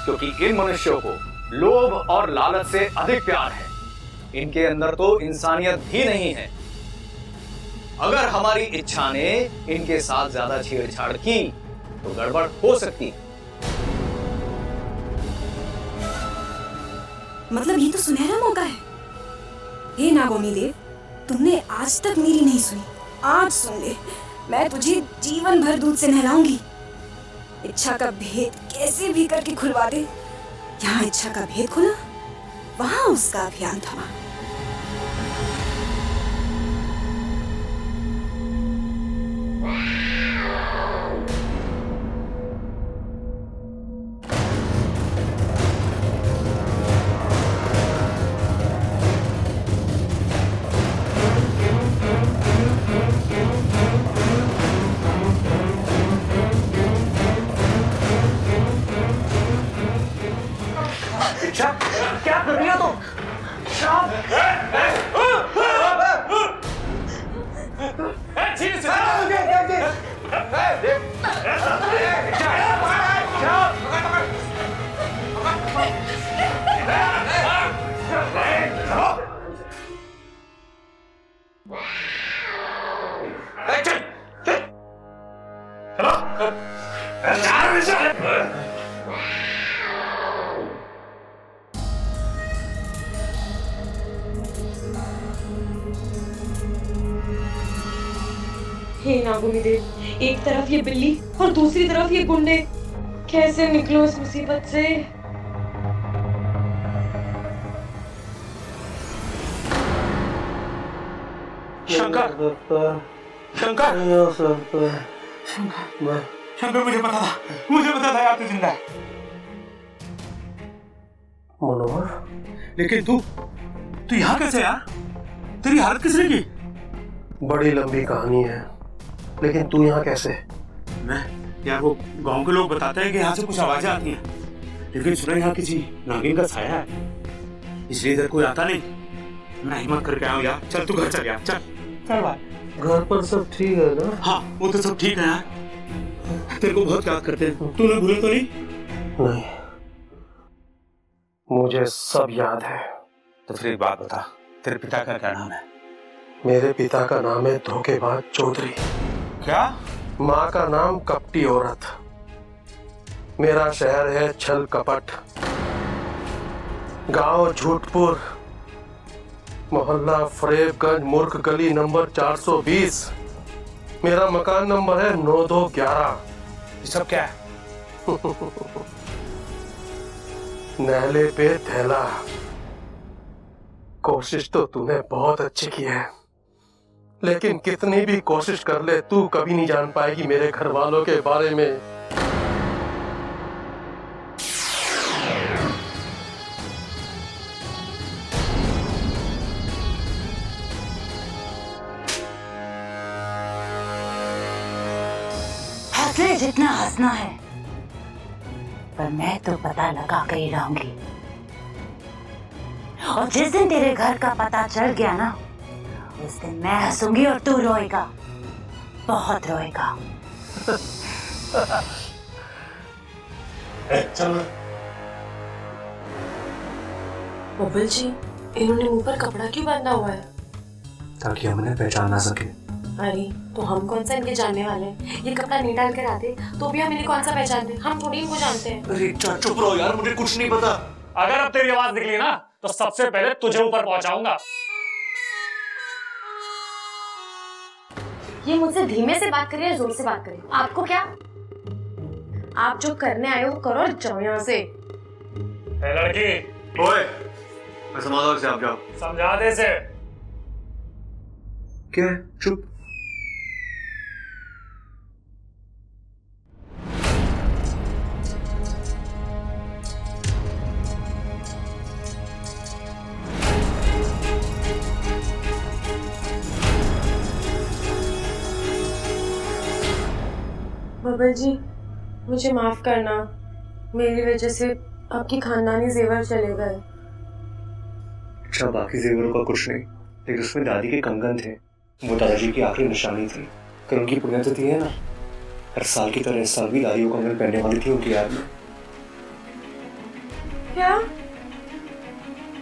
क्योंकि इन मनुष्यों को लोभ और लालच से अधिक प्यार है। इनके अंदर तो इंसानियत ही नहीं है। अगर हमारी इच्छा ने इनके साथ ज्यादा छेड़छाड़ की तो गड़बड़ हो सकती है। मतलब ये तो सुनहरा मौका है। हे नागोमी देव, तुमने आज तक मेरी नहीं सुनी, आज सुन ले। मैं तुझे जीवन भर दूध से नहलाऊंगी। इच्छा का भेद कैसे भी करके खुलवा दे। यहाँ इच्छा का भेद खुला, वहां उसका अभियान थमा। क्या कर रही हो तुम? हे नागोमी देव, एक तरफ ये बिल्ली और दूसरी तरफ ये गुंडे, कैसे निकलो इस मुसीबत से? शंकर, शंकर, शंकर, मुझे पता था यार तू जिंदा है। मनोहर, लेकिन तू यहाँ कैसे यार? तेरी हालत किसने की? बड़ी लंबी कहानी है, लेकिन तू यहाँ कैसे? मैं यार, वो गांव के लोग बताते हैं कि यहाँ से कुछ आवाजें आती हैं, लेकिन सुना यहाँ किसी नागिन का साया है, इसलिए इधर कोई आता नहीं। मैं हिम्मत करके आया हूँ यार। चल तू घर चल यार, चल चल भाई। घर पर सब ठीक है ना? हाँ, वो तो सब ठीक है यार। तेरे को बहुत याद करते हैं। तूने भूले तो नहीं? नहीं, मुझे सब याद है। तो फिर एक बात बता, तेरे पिता का क्या नाम है? मेरे पिता का नाम है धोखेबाज चौधरी। क्या? माँ का नाम कपटी औरत। मेरा शहर है छल कपट। गांव झूठपुर, मोहल्ला फरेबगंज, मूर्ख गली नंबर 420। मेरा मकान नंबर है 9211। ये सब क्या है? नहले पे थैला। कोशिश तो तूने बहुत अच्छी की है, लेकिन कितनी भी कोशिश कर ले तू कभी नहीं जान पाएगी मेरे घर वालों के बारे में। हंसले जितना हंसना है, पर मैं तो पता लगा कर ही रहूंगी। और जिस दिन तेरे घर का पता चल गया ना, उस दिन मैं हंसूंगी और तू रोएगा, बहुत रोएगा। चल। बबल जी, इन्होंने मुंह पर कपड़ा क्यों बांधा हुआ है? ताकि हम इन्हें पहचान ना सके। अरे तो हम कौन सा इनके जानने वाले हैं? ये कपड़ा नहीं डाल कर आते तो भी हम इन्हें कौन सा पहचानते? हम थोड़ी इनको जानते हैं। अरे चुप रहो यार, मुझे कुछ नहीं पता। अगर अब तेरी आवाज निकली ना तो सबसे पहले तुझे ऊपर पहुंचाऊंगा। ये मुझसे धीमे से बात करिए, जोर से बात करिए। आपको क्या? आप जो करने आए हो करो, जाओ यहाँ से। लड़की, ओए, समझाओ से, आप जाओ। समझा दे से। क्या? चुप। बबल जी, मुझे माफ करना, मेरी वजह से आपकी खानदानी जेवर चले गए। अच्छा बाकी जेवरों का कुछ नहीं, लेकिन उसमें दादी के कंगन थे। वो दादाजी की आखिरी निशानी थी। कर उनकी पुण्यतिथि है ना, हर साल की तरह इस साल भी दादी को कंगन पहनने वाली थी उनकी याद में। क्या?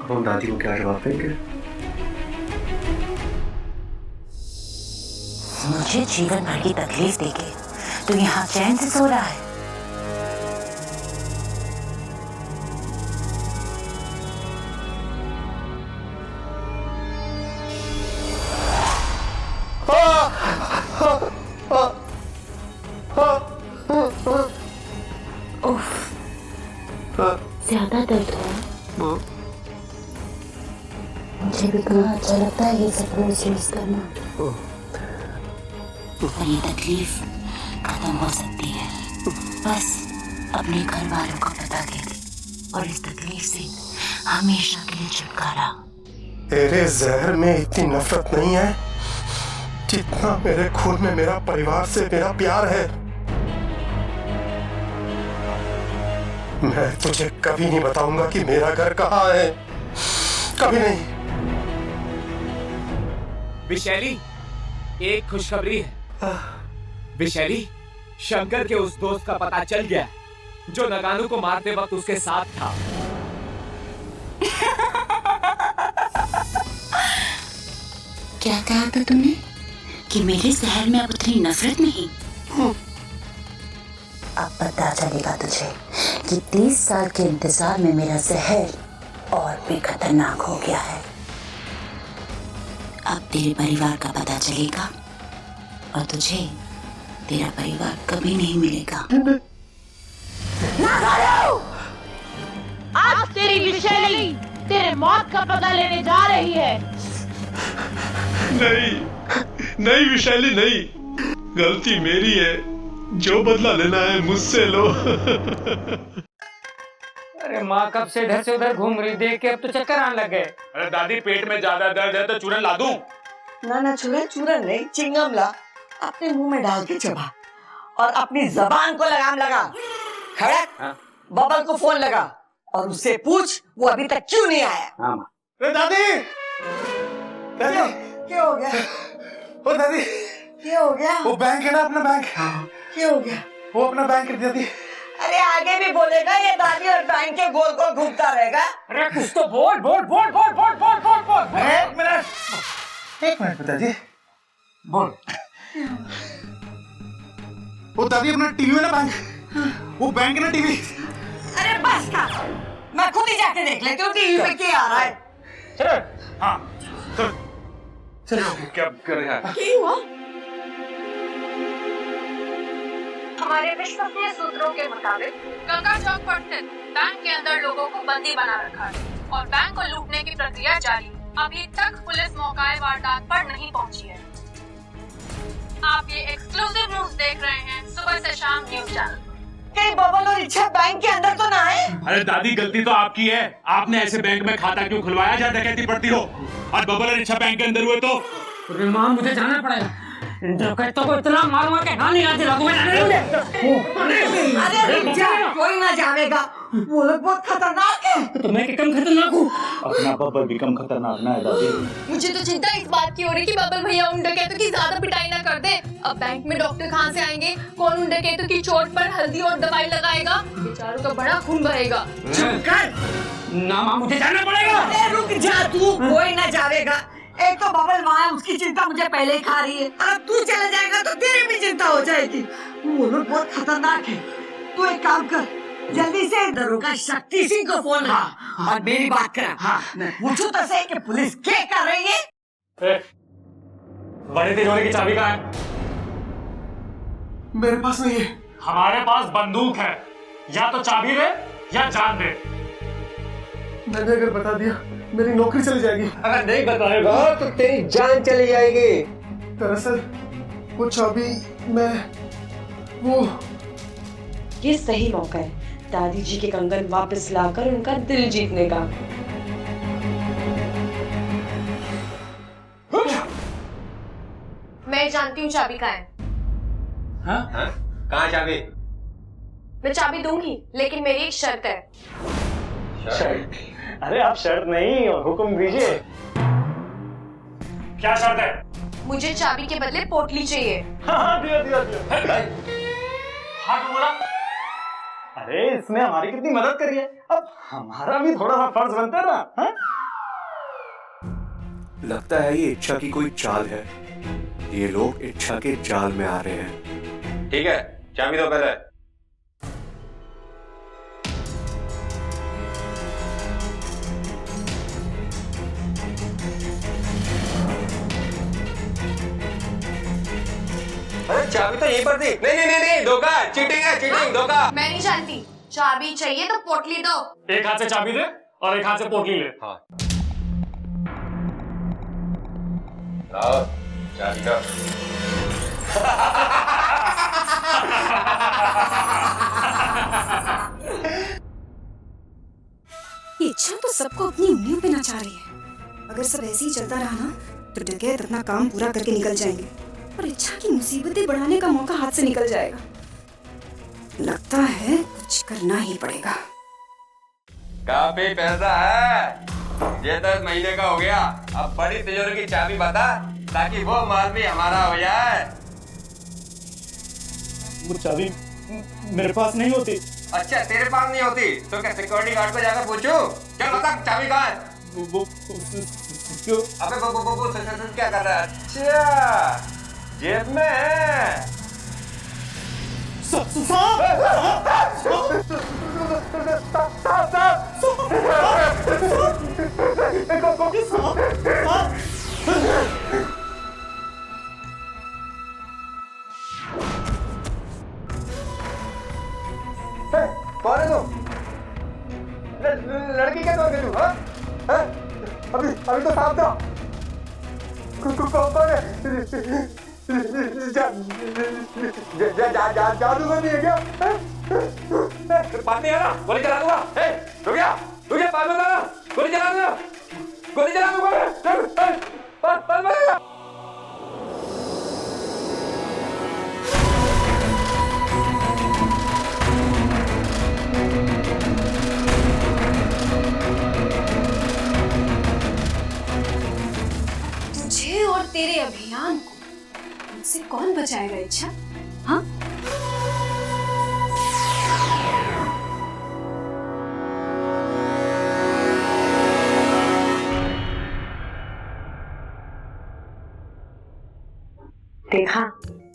अब हम दादी को क्या जवाब देंगे? मुझे जीवन भर की तकलीफ देके तो यहाँ चैन से सो रहा है। ज्यादा दर्द हुआ। मुझे भी कहाँ अच्छा लगता है ये सब महसूस करना। और ये तकलीफ खत्म हो सकती है बस अपने घर वालों को बता के, और इस तकलीफ से हमेशा के लिए छुटकारा। तेरे जहर में इतनी नफरत नहीं है जितना मेरे खून में मेरा परिवार से मेरा प्यार है। मैं तुझे कभी नहीं बताऊंगा कि मेरा घर कहाँ है, कभी नहीं। विशैली, एक खुशखबरी है। विशैली, शंकर के उस दोस्त का पता चल गया जो नगानू को मारते वक्त उसके साथ था। क्या कहा था तूने कि मेरे शहर में अब उतनी नफरत नहीं? अब पता चलेगा तुझे कि 30 साल के इंतजार में मेरा जहर और भी खतरनाक हो गया है। अब तेरे परिवार का पता चलेगा और तुझे तेरा परिवार कभी नहीं मिलेगा। आज तेरी विशैली तेरे मौत का पता लेने जा रही है। नहीं नहीं विशैली नहीं, गलती मेरी है। जो बदला लेना है मुझसे लो। अरे माँ कब से इधर से उधर घूम रही, देख के अब तो चक्कर आने लग गए। अरे दादी पेट में ज्यादा दर्द है तो चूरन ला दूं? ना चूरन नहीं, चिंगम ला, अपने मुंह में डाल के चबा और अपनी जबान को लगाम लगा। खड़क, बबल को फोन लगा और उससे पूछ वो अभी तक क्यों नहीं आया। अरे दादी, क्या हो गया? ओ दादी, क्या हो गया? वो बैंक है ना अपना बैंक, क्या हो गया? वो अपना बैंक है दादी। अरे आगे भी बोलेगा ये दादी और बैंक के गोल गोल घूमता रहेगा। अरे कुछ तो बोल बोल बोल बोल बोल बोल बोल बोल। एक मिनट पिताजी, बोल। वो दादी अपना टीवी है ना बैंक, वो बैंक है ना टीवी। अरे बस कर, मैं खुद ही जाके देख लेती हूँ टीवी पे क्या आ रहा है। चलो, हाँ चलो क्या कर रहा है? क्या हुआ? हमारे विश्वसनीय सूत्रों के मुताबिक गंगा चौक पर स्थित बैंक के अंदर लोगों को बंदी बना रखा है और बैंक को लूटने की प्रक्रिया जारी। अभी तक पुलिस मौके वारदात पर नहीं पहुंची है। आप ये एक्सक्लूसिव न्यूज देख रहे हैं सुबह से शाम न्यूज चैनल। कहीं बबल और इच्छा बैंक के अंदर तो ना है? अरे दादी गलती तो आपकी है, आपने ऐसे बैंक में खाता क्यों खुलवाया जहाँ डकैती पड़ती हो? और बबल और इच्छा बैंक के अंदर हुए तो? अरे माँ मुझे जाना पड़ेगा, डकैतों को इतना मारूंगा कि हाँ नहीं आती लगूंगा। अरे रुक जा, कोई ना जाएगा, वो लोग बहुत खतरनाक है। तो मैं कम खतरनाक हूँ? अपना बबल भी कम खतरनाक ना है दादी। मुझे तो चिंता इस बात की हो रही कि बबल भैया उन डकैतों की ज्यादा पिटाई ना कर दे। अब बैंक में डॉक्टर कहाँ से आएंगे? कौन उन डकैतों की चोट पर हल्दी और दवाई लगाएगा? बेचारों का बड़ा खून बहेगा। चुप कर ना माँ, मुझे जाना पड़ेगा। अरे रुक जा तू, कोई ना जाएगा। एक तो बबल वहाँ है, उसकी चिंता मुझे पहले ही खा रही है। अब तू चला जाएगा तो तेरी भी चिंता हो जाएगी। वो लोग बहुत खतरनाक है। तू एक काम कर, जल्दी से दरोगा शक्ति सिंह को फोन लगा और मेरी बात करा। मैं पूछूं तो सही कि पुलिस क्या कर रही है? बड़े तिजोरी की चाबी कहाँ है? मेरे पास नहीं है। हमारे पास बंदूक है, या तो चाबी दे या जान दे। मैंने अगर बता दिया मेरी नौकरी चली जाएगी। अगर नहीं बताएगा तो तेरी जान चली जाएगी। दरअसल वो चाबी मैं वो ये सही मौका है दादी जी के कंगन वापस लाकर उनका दिल जीतने का। मैं जानती हूँ चाबी कहाँ है। हाँ? कहाँ चाबी? मैं चाबी दूंगी, लेकिन मेरी एक शर्त है। शर्त? अरे आप शर्त नहीं, हुक्म दीजिए। क्या शर्त है? मुझे चाबी के बदले पोटली चाहिए। हाँ, दिया दिया दिया। हाँ तो बोला। अरे इसने हमारी कितनी मदद करी है, अब हमारा भी थोड़ा सा फर्ज बनता है ना। हाँ? लगता है ये इच्छा की कोई चाल है। ये लोग इच्छा के जाल में आ रहे हैं। ठीक है, चाबी दो पहले। अरे चाबी तो यहीं पर थी। नहीं नहीं नहीं नहीं, धोखा, चीटिंग है, चीटिंग, धोखा। मैं नहीं जानती, चाबी चाहिए तो पोटली दो। एक हाथ से चाबी दे और एक हाथ से पोटली ले। हाँ। लाओ चाबी का। ये इच्छा तो सबको अपनी उंगलियों पे नचा रही है। अगर सब ऐसे ही चलता रहा ना तो डकैत अपना काम पूरा करके निकल जाएंगे और इच्छा की मुसीबतें बढ़ाने का मौका हाथ से निकल जाएगा। लगता है कुछ करना ही पड़ेगा। काफी पैसा है, ये 10 महीने का हो गया। अब बड़ी तिजोरी की चाबी बता ताकि वो माल भी हमारा हो जाए। वो चाबी मेरे पास नहीं होती। अच्छा तेरे पास नहीं होती तो क्या सिक्योरिटी गार्ड को जाकर पूछूं? क्या बता चाबी कहाँ है? क्यों? अबे वो क्या कर रहा है? अच्छा जेब में है। कौन है तुम? लड़की क्या करोगे तुम? अभी तो साफ था। कौन है? जादूगर नहीं है क्या? पानी है ना? गोली चला दूंगा। रुक जा, रुक जा, पानी में गोली चला दूंगा, गोली चला दूंगा। तुझे और तेरे अभियान को मुझसे कौन बचाएगा इच्छा? हाँ? देखा,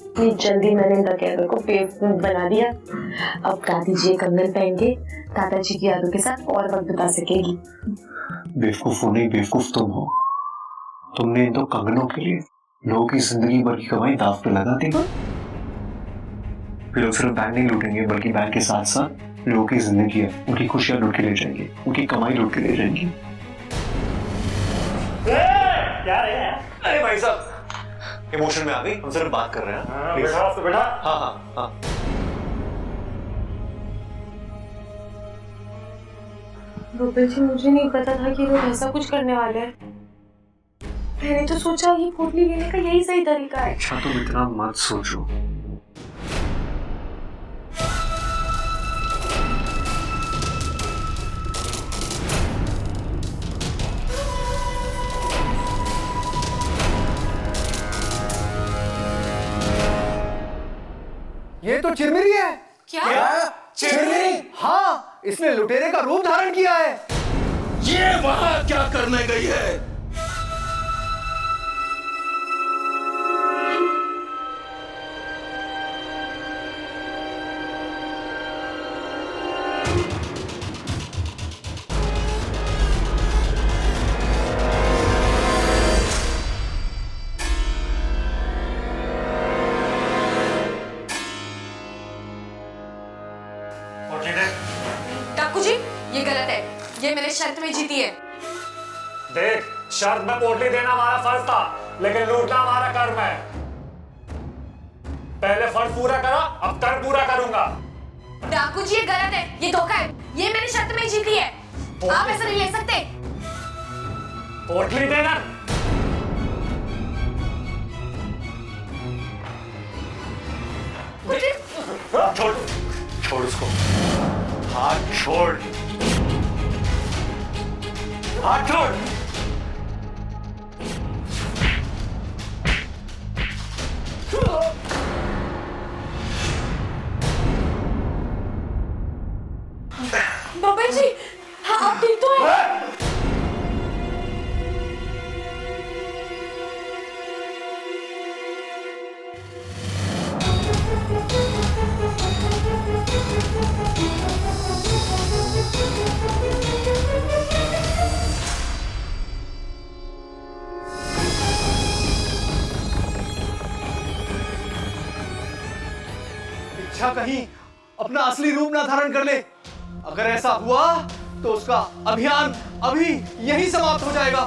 इतनी जल्दी मैंने डकैतों को बेवकूफ बना दिया। अब दादी जी कंगन पहन के दादाजी की यादों के साथ और वक्त बिता सकेगी। बेवकूफ हो नहीं, बेवकूफ तुम हो। तुमने इन दो कंगनों के लिए लोगों की जिंदगी भर की कमाई दाव पे लगा दी। फिर लोग सिर्फ बैंक नहीं लूटेंगे बल्कि बैंक के साथ साथ लोगों की जिंदगी है, उनकी खुशियां लूट के ले जाएंगे, उनकी कमाई लूट के ले जाएंगे। क्या रे? अरे भाई साहब इमोशन में आ गई, हम सिर्फ बात कर रहे हैं। बेटा। हाँ हाँ हाँ। रूपल जी, मुझे नहीं पता था कि लोग ऐसा कुछ करने वाले हैं। मैंने तो सोचा ये पोटली लेने का यही सही तरीका है। अच्छा तुम इतना मत सोचो। ये तो चिरमिरी है। क्या? चिरमिरी? हाँ, इसने लुटेरे का रूप धारण किया है। ये वहां क्या करने गई है? डाकू जी, ये गलत है। ये मैंने शर्त में जीती है। देख, शर्त में पोटली देना हमारा फर्ज था, लेकिन लूटना हमारा कर्म है। पहले फर्ज पूरा करा, अब कर्म पूरा करूंगा। डाकू जी, ये गलत है, ये धोखा है। ये मैंने शर्त में जीती है, आप ऐसा नहीं ले सकते। पोटली देना। छोड़ छोड़ उसको, हाथ छोड़। हाथ छोड़। बबल जी, हाँ आप ठीक तो हैं? इच्छा कहीं अपना असली रूप ना धारण कर ले। अगर ऐसा हुआ तो उसका अभियान अभी यहीं समाप्त हो जाएगा।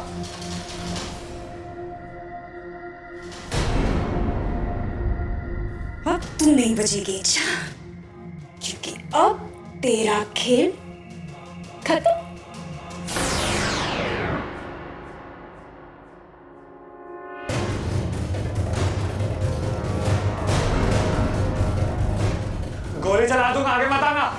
अब तू नहीं बचेगी इच्छा, क्योंकि अब तेरा खेल खत्म। गोली चला दूंगा, आगे मत आना।